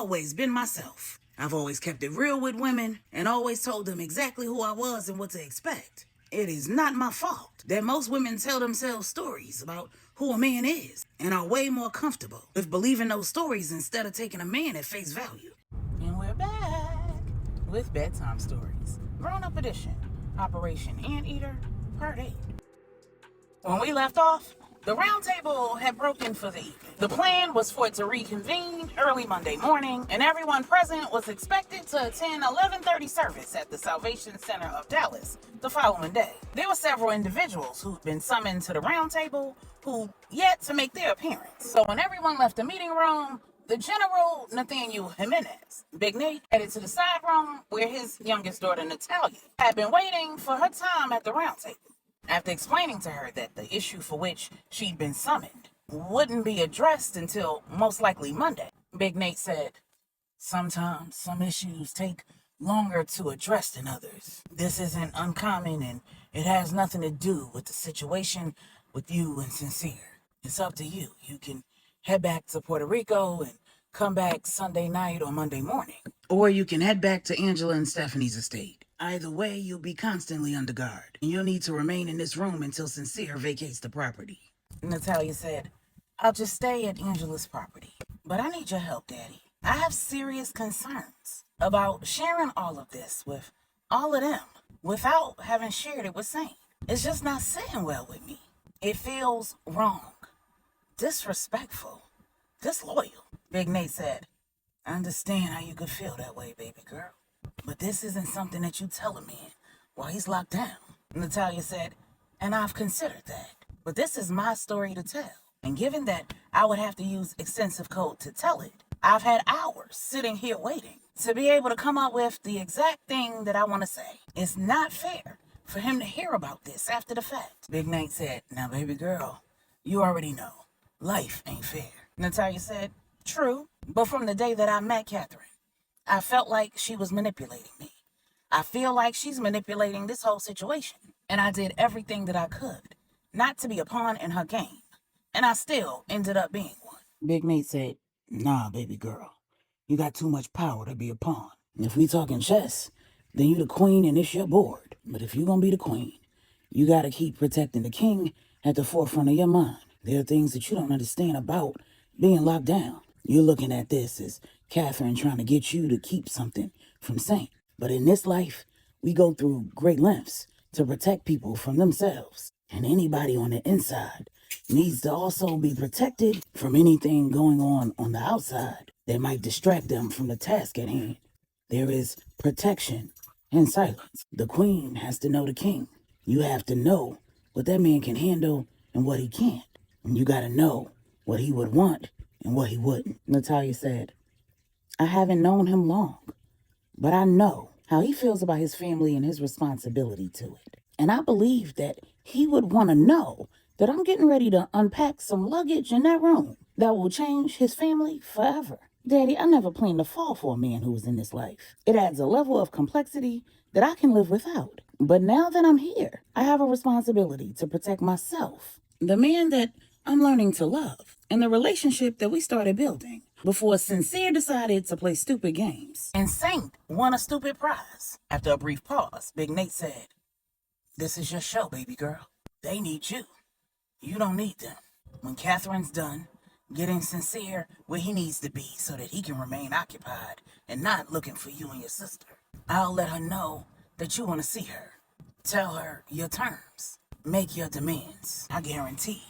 always been myself. I've always kept it real with women and always told them exactly who I was and what to expect. It is not my fault that most women tell themselves stories about who a man is and are way more comfortable with believing those stories instead of taking a man at face value. And we're back with Bedtime Stories, Grownup Edition, Operation Anteater, Part 8. When we left off, the round table had broken for the evening. The plan was for it to reconvene early Monday morning, and everyone present was expected to attend 11:30 service at the Salvation Center of Dallas the following day. There were several individuals who'd been summoned to the round table who yet to make their appearance. So when everyone left the meeting room, the General Nathaniel Jimenez, Big Nate, headed to the side room where his youngest daughter, Natalia, had been waiting for her time at the round table. After explaining to her that the issue for which she'd been summoned wouldn't be addressed until most likely Monday, Big Nate said, "Sometimes some issues take longer to address than others. This isn't uncommon, and it has nothing to do with the situation with you and Sincere. It's up to you. You can head back to Puerto Rico and come back Sunday night or Monday morning. Or you can head back to Angela and Stephanie's estate. Either way, you'll be constantly under guard, and you'll need to remain in this room until Sincere vacates the property." Natalia said, "I'll just stay at Angela's property. But I need your help, Daddy. I have serious concerns about sharing all of this with all of them without having shared it with Saint. It's just not sitting well with me. It feels wrong, disrespectful, disloyal." Big Nate said, "I understand how you could feel that way, baby girl. But this isn't something that you tell a man while he's locked down." Natalia said, "And I've considered that. But this is my story to tell. And given that I would have to use extensive code to tell it, I've had hours sitting here waiting to be able to come up with the exact thing that I want to say. It's not fair for him to hear about this after the fact." Big Nate said, "Now, baby girl, you already know. Life ain't fair." Natalia said, "True, but from the day that I met Catherine, I felt like she was manipulating me. I feel like she's manipulating this whole situation. And I did everything that I could not to be a pawn in her game. And I still ended up being one." Big Nate said, "Nah, baby girl. You got too much power to be a pawn. If we talking chess, then you the queen and it's your board. But if you gonna be the queen, you gotta keep protecting the king at the forefront of your mind. There are things that you don't understand about being locked down. You're looking at this as Catherine trying to get you to keep something from Saint. But in this life, we go through great lengths to protect people from themselves. And anybody on the inside needs to also be protected from anything going on the outside that might distract them from the task at hand. There is protection in silence. The queen has to know the king. You have to know what that man can handle and what he can't. And you gotta know what he would want and what he wouldn't." Natalia said, "I haven't known him long, but I know how he feels about his family and his responsibility to it. And I believe that he would want to know that I'm getting ready to unpack some luggage in that room that will change his family forever. Daddy, I never planned to fall for a man who was in this life. It adds a level of complexity that I can live without. But now that I'm here, I have a responsibility to protect myself, the man that I'm learning to love, and the relationship that we started building before Sincere decided to play stupid games. And Saint won a stupid prize." After a brief pause, Big Nate said, "This is your show, baby girl. They need you. You don't need them. When Catherine's done getting Sincere where he needs to be so that he can remain occupied and not looking for you and your sister, I'll let her know that you want to see her. Tell her your terms. Make your demands. I guarantee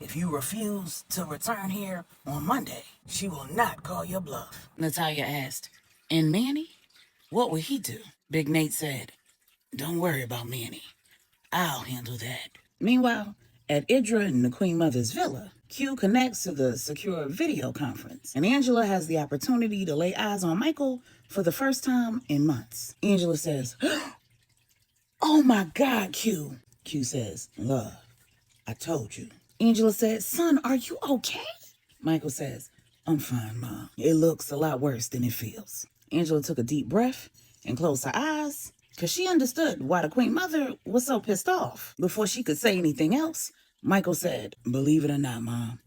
if you refuse to return here on Monday, she will not call your bluff." Natalia asked, "And Manny? What will he do?" Big Nate said, "Don't worry about Manny. I'll handle that." Meanwhile, at Idra and the Queen Mother's villa, Q connects to the secure video conference, and Angela has the opportunity to lay eyes on Michael for the first time in months. Angela says, "Oh my God, Q." Q says, "Love, I told you." Angela says, "Son, are you okay?" Michael says, "I'm fine, Mom. It looks a lot worse than it feels." Angela took a deep breath and closed her eyes, because she understood why the Queen Mother was so pissed off. Before she could say anything else, Michael said, "Believe it or not, Mom,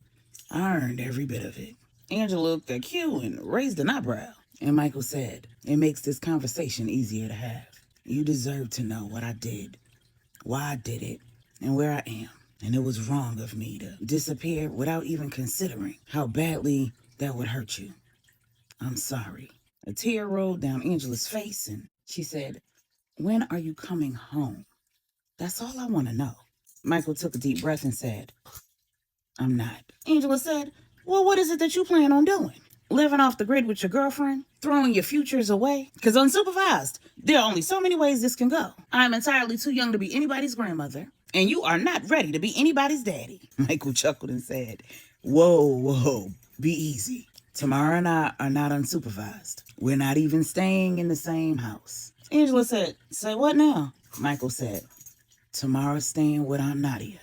I earned every bit of it. Angela looked at Q and raised an eyebrow. And Michael said, "It makes this conversation easier to have. You deserve to know what I did, why I did it, and where I am. And it was wrong of me to disappear without even considering how badly that would hurt you. I'm sorry." A tear rolled down Angela's face and she said, "When are you coming home? That's all I want to know." Michael took a deep breath and said, "I'm not." Angela said, "Well, what is it that you plan on doing? Living off the grid with your girlfriend? Throwing your futures away? Because unsupervised, there are only so many ways this can go. I'm entirely too young to be anybody's grandmother, and you are not ready to be anybody's daddy." Michael chuckled and said, Whoa, be easy. Tamara and I are not unsupervised. We're not even staying in the same house." Angela said, "Say what now?" Michael said, "Tamara's staying with Aunt Nadia,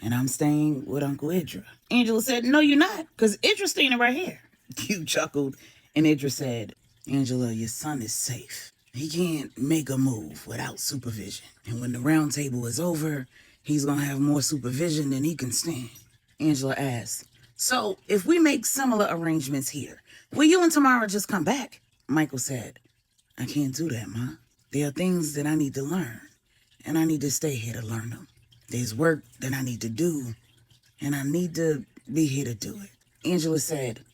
and I'm staying with Uncle Idra." Angela said, "No, you're not, because Idra's staying right here." Q chuckled, and Idra said, "Angela, your son is safe. He can't make a move without supervision. And when the round table is over, he's going to have more supervision than he can stand." Angela asked, "So if we make similar arrangements here, will you and Tamara just come back?" Michael said, "I can't do that, Ma. There are things that I need to learn, and I need to stay here to learn them. There's work that I need to do, and I need to be here to do it." Angela said,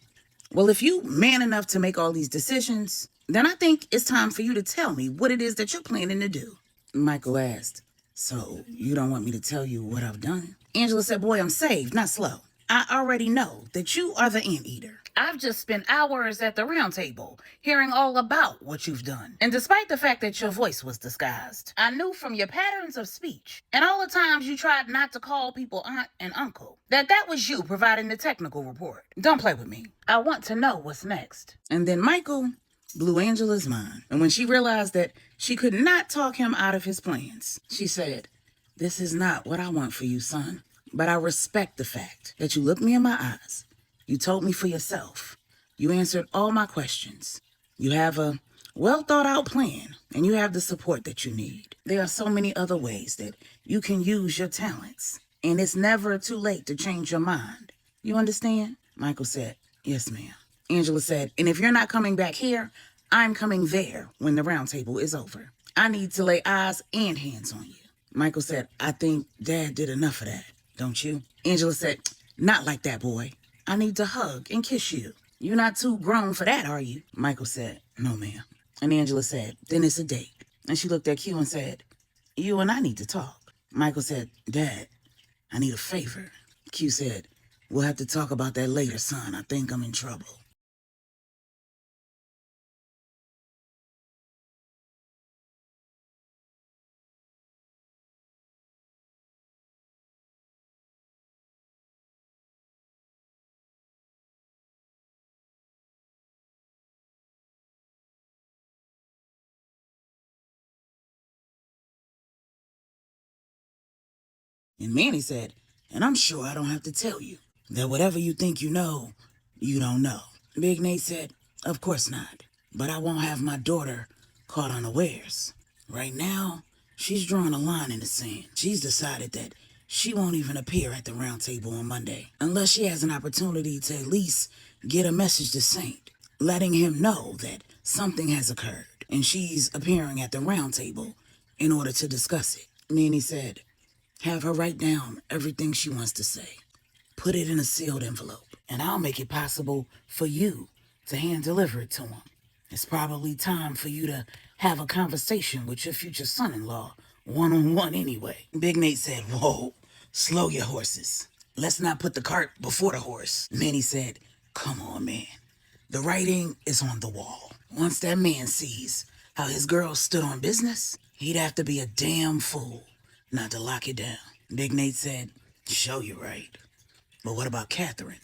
"Well, if you man enough to make all these decisions, then I think it's time for you to tell me what it is that you're planning to do." Michael asked, "So you don't want me to tell you what I've done?" Angela said, "Boy, I'm saved, not slow. I already know that you are the Anteater. I've just spent hours at the round table hearing all about what you've done. And despite the fact that your voice was disguised, I knew from your patterns of speech and all the times you tried not to call people aunt and uncle that was you providing the technical report. Don't play with me. I want to know what's next." And then Michael blew Angela's mind. And when she realized that she could not talk him out of his plans, she said, "This is not what I want for you, son. But I respect the fact that you looked me in my eyes. You told me for yourself. You answered all my questions. You have a well thought out plan, and you have the support that you need. There are so many other ways that you can use your talents, and it's never too late to change your mind. You understand?" Michael said, "Yes, ma'am." Angela said, "And if you're not coming back here, I'm coming there when the round table is over. I need to lay eyes and hands on you." Michael said, "I think Dad did enough of that, don't you?" Angela said, "Not like that, boy. I need to hug and kiss you. You're not too grown for that, are you?" Michael said, "No, ma'am." And Angela said, "Then it's a date." And she looked at Q and said, "You and I need to talk." Michael said, "Dad, I need a favor." Q said, "We'll have to talk about that later, son. I think I'm in trouble." And Manny said, "And I'm sure I don't have to tell you that whatever you think you don't know." Big Nate said, "Of course not. But I won't have my daughter caught unawares. Right now, she's drawing a line in the sand. She's decided that she won't even appear at the round table on Monday unless she has an opportunity to at least get a message to Saint, letting him know that something has occurred, and she's appearing at the round table in order to discuss it." Manny said, "Have her write down everything she wants to say. Put it in a sealed envelope, and I'll make it possible for you to hand deliver it to him. It's probably time for you to have a conversation with your future son-in-law, one-on-one anyway." Big Nate said, "Whoa, slow your horses. Let's not put the cart before the horse." Manny said, "Come on, man. The writing is on the wall. Once that man sees how his girl stood on business, he'd have to be a damn fool not to lock it down." Big Nate said, "Show you right. But what about Catherine?"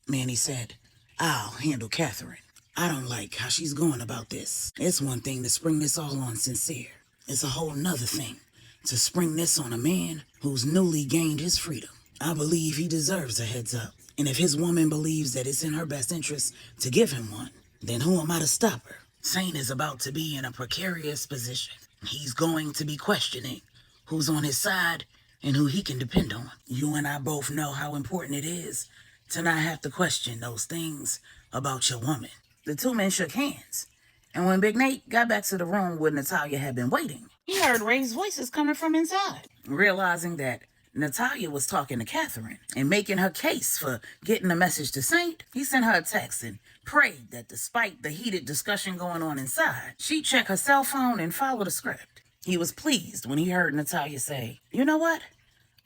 Manny said, "I'll handle Catherine. I don't like how she's going about this. It's one thing to spring this all on Sincere. It's a whole nother thing to spring this on a man who's newly gained his freedom. I believe he deserves a heads up. And if his woman believes that it's in her best interest to give him one, then who am I to stop her? Saint is about to be in a precarious position. He's going to be questioning who's on his side and who he can depend on. You and I both know how important it is to not have to question those things about your woman. The two men shook hands, and when Big Nate got back to the room where Natalia had been waiting, he heard raised voices coming from inside. Realizing that Natalia was talking to Catherine and making her case for getting a message to Saint, he sent her a text and prayed that despite the heated discussion going on inside, she'd check her cell phone and follow the script. He was pleased when he heard Natalia say, "You know what?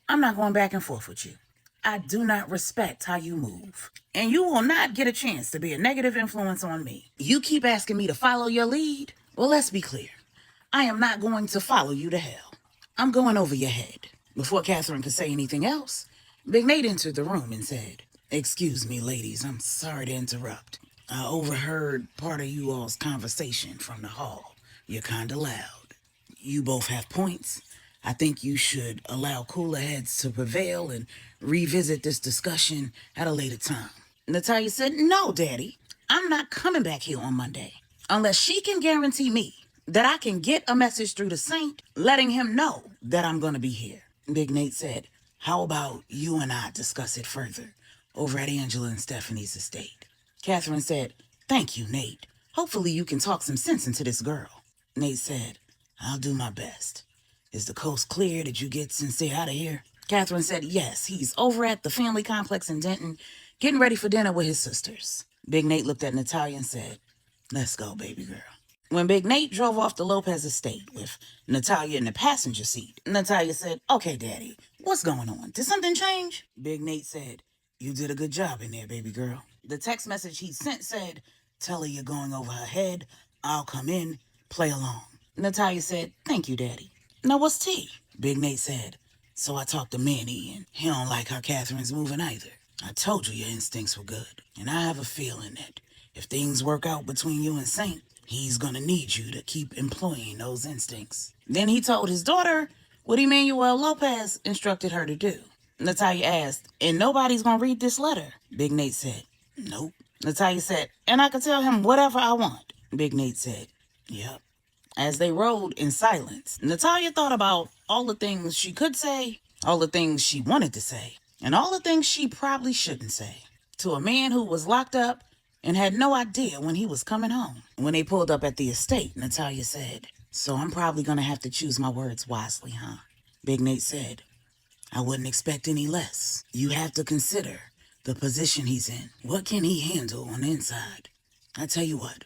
I'm not going back and forth with you. I do not respect how you move. And you will not get a chance to be a negative influence on me. You keep asking me to follow your lead? Well, let's be clear. I am not going to follow you to hell. I'm going over your head." Before Catherine could say anything else, Big Nate entered the room and said, "Excuse me, ladies, I'm sorry to interrupt. I overheard part of you all's conversation from the hall. You're kinda loud. You both have points. I think you should allow cooler heads to prevail and revisit this discussion at a later time." Natalia said, "No, Daddy, I'm not coming back here on Monday unless she can guarantee me that I can get a message through the Saint letting him know that I'm going to be here." Big Nate said, "How about you and I discuss it further over at Angela and Stephanie's estate?" Catherine said, "Thank you, Nate. Hopefully you can talk some sense into this girl." Nate said, "I'll do my best. Is the coast clear? Did you get Sincere out of here?" Catherine said, "Yes, he's over at the family complex in Denton, getting ready for dinner with his sisters." Big Nate looked at Natalia and said, "Let's go, baby girl." When Big Nate drove off the Lopez estate with Natalia in the passenger seat, Natalia said, "Okay, Daddy, what's going on? Did something change?" Big Nate said, "You did a good job in there, baby girl." The text message he sent said, "Tell her you're going over her head. I'll come in, play along." Natalia said, "Thank you, Daddy. Now what's tea?" Big Nate said, "So I talked to Manny, and he don't like how Catherine's moving either. I told you your instincts were good, and I have a feeling that if things work out between you and Saint, he's gonna need you to keep employing those instincts." Then he told his daughter what Emmanuel Lopez instructed her to do. Natalia asked, "And nobody's gonna read this letter?" Big Nate said, "Nope." Natalia said, "And I can tell him whatever I want?" Big Nate said, "Yep." As they rode in silence, Natalia thought about all the things she could say, all the things she wanted to say, and all the things she probably shouldn't say to a man who was locked up and had no idea when he was coming home. When they pulled up at the estate, Natalia said, "So I'm probably going to have to choose my words wisely, huh?" Big Nate said, "I wouldn't expect any less. You have to consider the position he's in. What can he handle on the inside? I tell you what,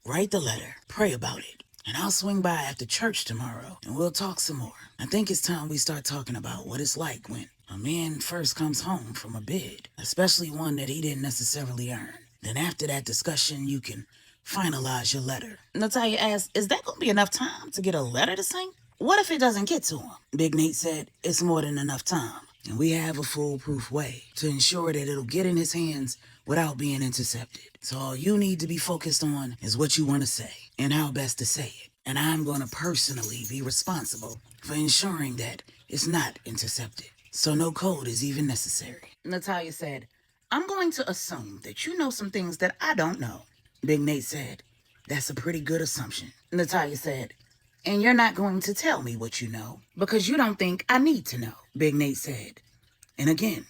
write the letter, pray about it, and I'll swing by after church tomorrow and we'll talk some more. I think it's time we start talking about what it's like when a man first comes home from a bid, especially one that he didn't necessarily earn. Then after that discussion, you can finalize your letter." Natalia asked, "Is that going to be enough time to get a letter to Saint? What if it doesn't get to him?" Big Nate said, "It's more than enough time, and we have a foolproof way to ensure that it'll get in his hands without being intercepted. So all you need to be focused on is what you want to say and how best to say it. And I'm going to personally be responsible for ensuring that it's not intercepted. So no code is even necessary." Natalia said, "I'm going to assume that you know some things that I don't know." Big Nate said, "That's a pretty good assumption." Natalia said, "And you're not going to tell me what you know because you don't think I need to know." Big Nate said, "And again,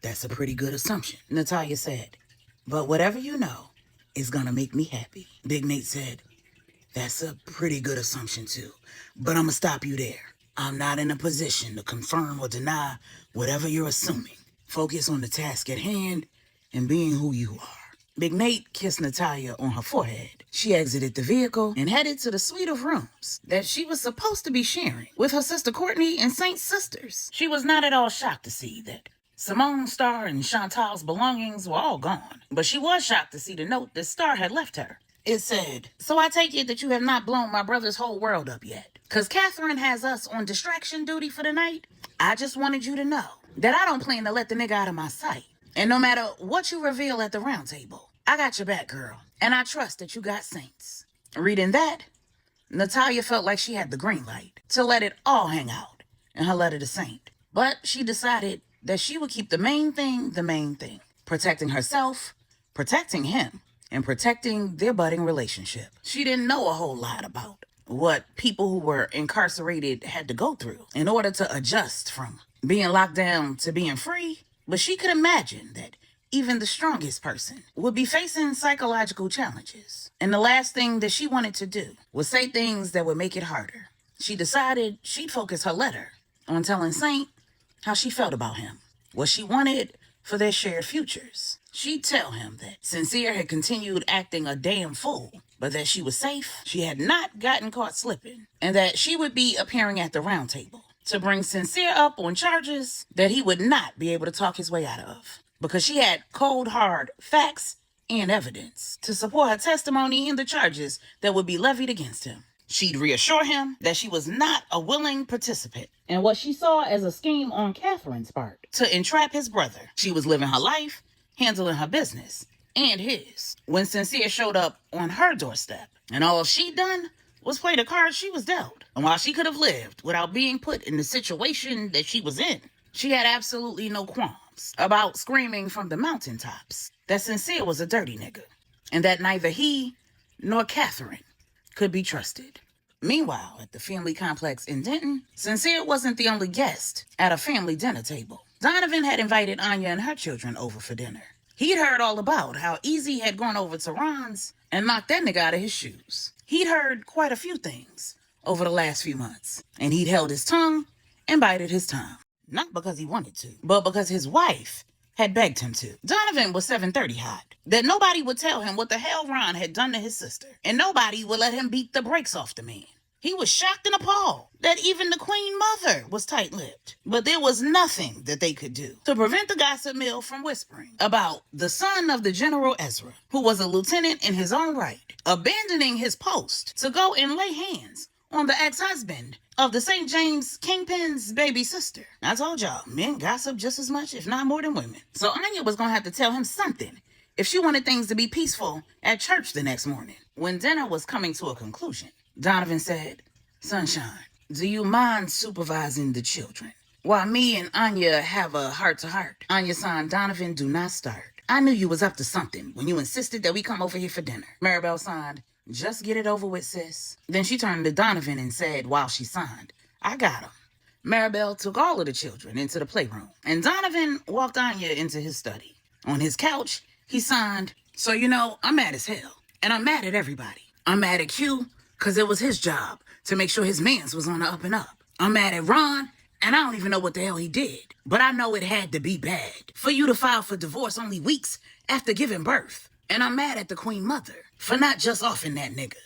that's a pretty good assumption." Natalia said, "But whatever you know is going to make me happy." Big Nate said, "That's a pretty good assumption too, but I'm going to stop you there. I'm not in a position to confirm or deny whatever you're assuming. Focus on the task at hand and being who you are." Big Nate kissed Natalia on her forehead. She exited the vehicle and headed to the suite of rooms that she was supposed to be sharing with her sister Courtney and Saint's sisters. She was not at all shocked to see that Simone, Star, and Chantal's belongings were all gone, but she was shocked to see the note that Star had left her. It said, "So I take it that you have not blown my brother's whole world up yet. Because Catherine has us on distraction duty for the night. I just wanted you to know that I don't plan to let the nigga out of my sight. And no matter what you reveal at the round table, I got your back, girl. And I trust that you got Saints." Reading that, Natalia felt like she had the green light to let it all hang out in her letter to Saint. But she decided that she would keep the main thing, protecting herself, protecting him, and protecting their budding relationship. She didn't know a whole lot about what people who were incarcerated had to go through in order to adjust from being locked down to being free, but she could imagine that even the strongest person would be facing psychological challenges. And the last thing that she wanted to do was say things that would make it harder. She decided she'd focus her letter on telling Saint how she felt about him, what she wanted for their shared futures. She'd tell him that Sincere had continued acting a damn fool, but that she was safe, she had not gotten caught slipping, and that she would be appearing at the round table to bring Sincere up on charges that he would not be able to talk his way out of, because she had cold, hard facts and evidence to support her testimony in the charges that would be levied against him. She'd reassure him that she was not a willing participant in what she saw as a scheme on Catherine's part to entrap his brother. She was living her life, handling her business, and his, when Sincere showed up on her doorstep. And all she'd done was play the cards she was dealt. And while she could have lived without being put in the situation that she was in, she had absolutely no qualms about screaming from the mountaintops that Sincere was a dirty nigga, and that neither he nor Catherine could be trusted. Meanwhile, at the family complex in Denton, Sincere wasn't the only guest at a family dinner table. Donovan had invited Anya and her children over for dinner. He'd heard all about how Easy had gone over to Ron's and knocked that nigga out of his shoes. He'd heard quite a few things over the last few months, and he'd held his tongue and bided his time. Not because he wanted to, but because his wife had begged him to. Donovan was 730 hot, that nobody would tell him what the hell Ron had done to his sister, and nobody would let him beat the brakes off the man. He was shocked and appalled that even the Queen Mother was tight-lipped. But there was nothing that they could do to prevent the gossip mill from whispering about the son of the General Ezra, who was a lieutenant in his own right, abandoning his post to go and lay hands on the ex-husband of the St. James Kingpin's baby sister. I told y'all, men gossip just as much, if not more, than women. So Anya was going to have to tell him something if she wanted things to be peaceful at church the next morning. When dinner was coming to a conclusion, Donovan said, "Sunshine, do you mind supervising the children while me and Anya have a heart-to-heart?" Anya signed, "Donovan, do not start. I knew you was up to something when you insisted that we come over here for dinner." Maribel signed, "Just get it over with, sis." Then she turned to Donovan and said while she signed, "I got him." Maribel took all of the children into the playroom, and Donovan walked Anya into his study. On his couch, he signed, "So I'm mad as hell, and I'm mad at everybody. I'm mad at Q, because it was his job to make sure his mans was on the up and up. I'm mad at Ron, and I don't even know what the hell he did, but I know it had to be bad for you to file for divorce only weeks after giving birth. And I'm mad at the Queen Mother for not just offing that nigga.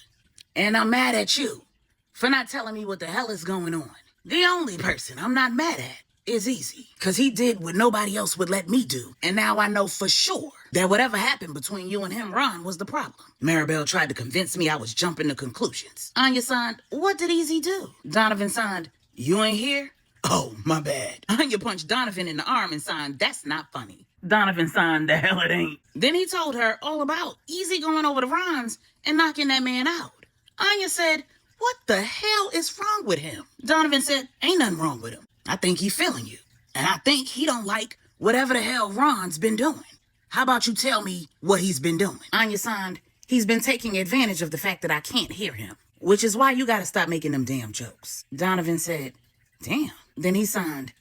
And I'm mad at you for not telling me what the hell is going on. The only person I'm not mad at is Easy, because he did what nobody else would let me do. And now I know for sure that whatever happened between you and him, Ron, was the problem." Maribel tried to convince me I was jumping to conclusions. Anya signed, "What did Easy do?" Donovan signed, "You ain't here? Oh, my bad." Anya punched Donovan in the arm and signed, "That's not funny." Donovan signed, "The hell it ain't." Then he told her all about Easy going over to Ron's and knocking that man out. Anya said, "What the hell is wrong with him?" Donovan said, "Ain't nothing wrong with him. I think he feeling you. And I think he don't like whatever the hell Ron's been doing. How about you tell me what he's been doing?" Anya signed, "He's been taking advantage of the fact that I can't hear him, which is why you gotta stop making them damn jokes." Donovan said, "Damn." Then he signed,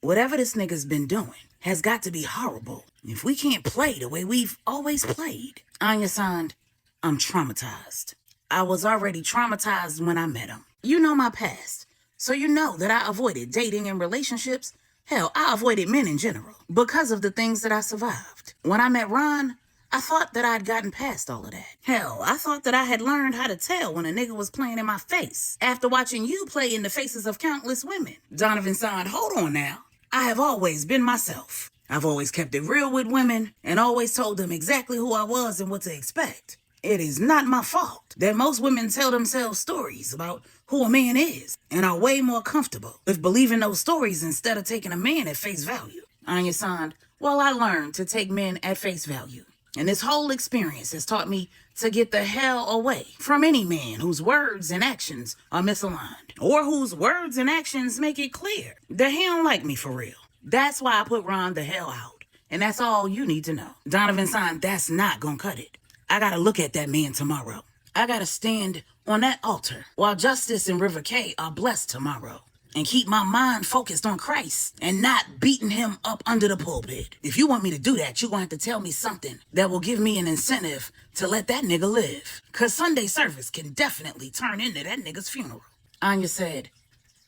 "Whatever this nigga's been doing has got to be horrible if we can't play the way we've always played." Anya signed, "I'm traumatized. I was already traumatized when I met him. You know my past, so you know that I avoided dating and relationships. Hell, I avoided men in general because of the things that I survived. When I met Ron, I thought that I'd gotten past all of that. Hell, I thought that I had learned how to tell when a nigga was playing in my face after watching you play in the faces of countless women." Donovan signed, "Hold on now. I have always been myself. I've always kept it real with women and always told them exactly who I was and what to expect. It is not my fault that most women tell themselves stories about who a man is and are way more comfortable with believing those stories instead of taking a man at face value." Anya signed, "Well, I learned to take men at face value. And this whole experience has taught me to get the hell away from any man whose words and actions are misaligned, or whose words and actions make it clear that he don't like me for real. That's why I put Ron the hell out. And that's all you need to know." Donovan signed, "That's not gonna cut it. I gotta look at that man tomorrow. I gotta stand on that altar while Justice and River K are blessed tomorrow. and keep my mind focused on Christ and not beating him up under the pulpit. If you want me to do that, you're going to have to tell me something that will give me an incentive to let that nigga live. Because Sunday service can definitely turn into that nigga's funeral. Anya said,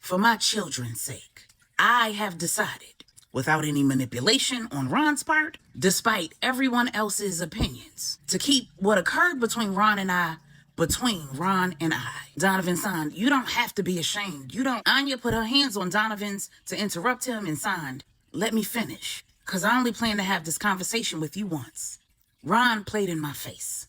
for my children's sake, I have decided, without any manipulation on Ron's part, despite everyone else's opinions, to keep what occurred between Ron and I between Ron and I. Donovan signed, you don't have to be ashamed. You don't. Anya put her hands on Donovan's to interrupt him and signed, let me finish, because I only plan to have this conversation with you once. Ron played in my face.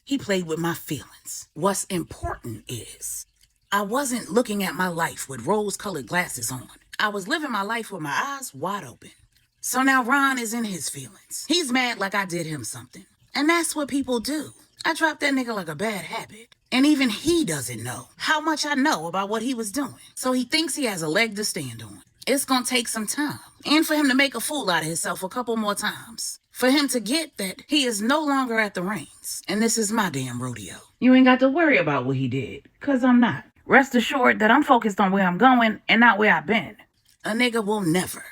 He played with my feelings. What's important is I wasn't looking at my life with rose-colored glasses on. I was living my life with my eyes wide open. So now Ron is in his feelings. He's mad like I did him something. And that's what people do. I dropped that nigga like a bad habit. And even he doesn't know how much I know about what he was doing. So he thinks he has a leg to stand on. It's gonna take some time. And for him to make a fool out of himself a couple more times. For him to get that he is no longer at the reins. And this is my damn rodeo. You ain't got to worry about what he did, because I'm not. Rest assured that I'm focused on where I'm going and not where I've been. A nigga will never,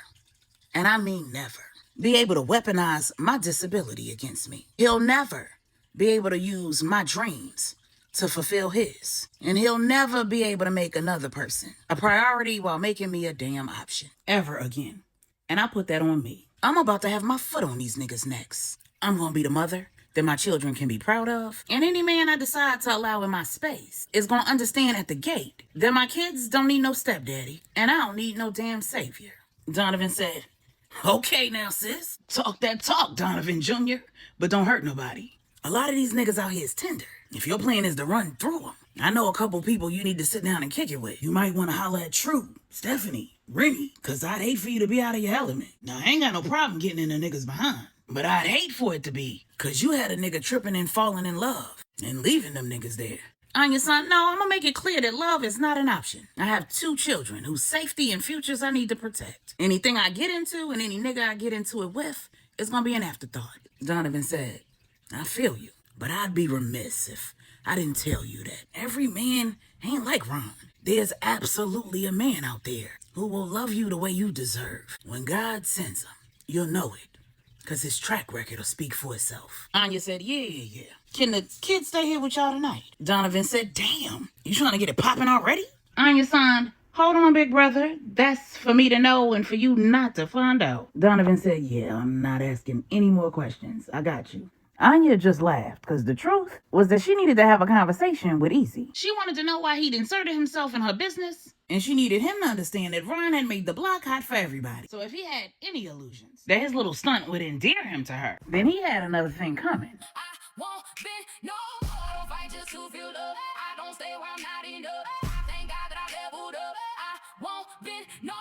and I mean never, be able to weaponize my disability against me. He'll never be able to use my dreams to fulfill his. And he'll never be able to make another person a priority while making me a damn option. Ever again. And I put that on me. I'm about to have my foot on these niggas' necks. I'm gonna be the mother that my children can be proud of. And any man I decide to allow in my space is gonna understand at the gate that my kids don't need no stepdaddy and I don't need no damn savior. Donovan said, okay now, sis. Talk that talk, Donovan Jr., but don't hurt nobody. A lot of these niggas out here is tender. If your plan is to run through them, I know a couple people you need to sit down and kick it with. You might want to holler at True, Stephanie, Rennie, because I'd hate for you to be out of your element. Now, I ain't got no problem getting in a nigga's behind, but I'd hate for it to be because you had a nigga tripping and falling in love and leaving them niggas there. Anya, son, no, I'm going to make it clear that love is not an option. I have 2 children whose safety and futures I need to protect. Anything I get into and any nigga I get into it with is going to be an afterthought. Donovan said, I feel you, but I'd be remiss if I didn't tell you that every man ain't like Ron. There's absolutely a man out there who will love you the way you deserve. When God sends him, you'll know it, because his track record will speak for itself. Anya said, yeah. Can the kids stay here with y'all tonight? Donovan said, damn, you trying to get it popping already? Anya signed, hold on, big brother. That's for me to know and for you not to find out. Donovan said, yeah, I'm not asking any more questions. I got you. Anya just laughed because the truth was that she needed to have a conversation with Easy. She wanted to know why he'd inserted himself in her business, and she needed him to understand that Ron had made the block hot for everybody. So if he had any illusions that his little stunt would endear him to her, then he had another thing coming. I won't be no more fight just to feel love. I don't stay where I'm not enough. Thank God that I leveled up. I won't be no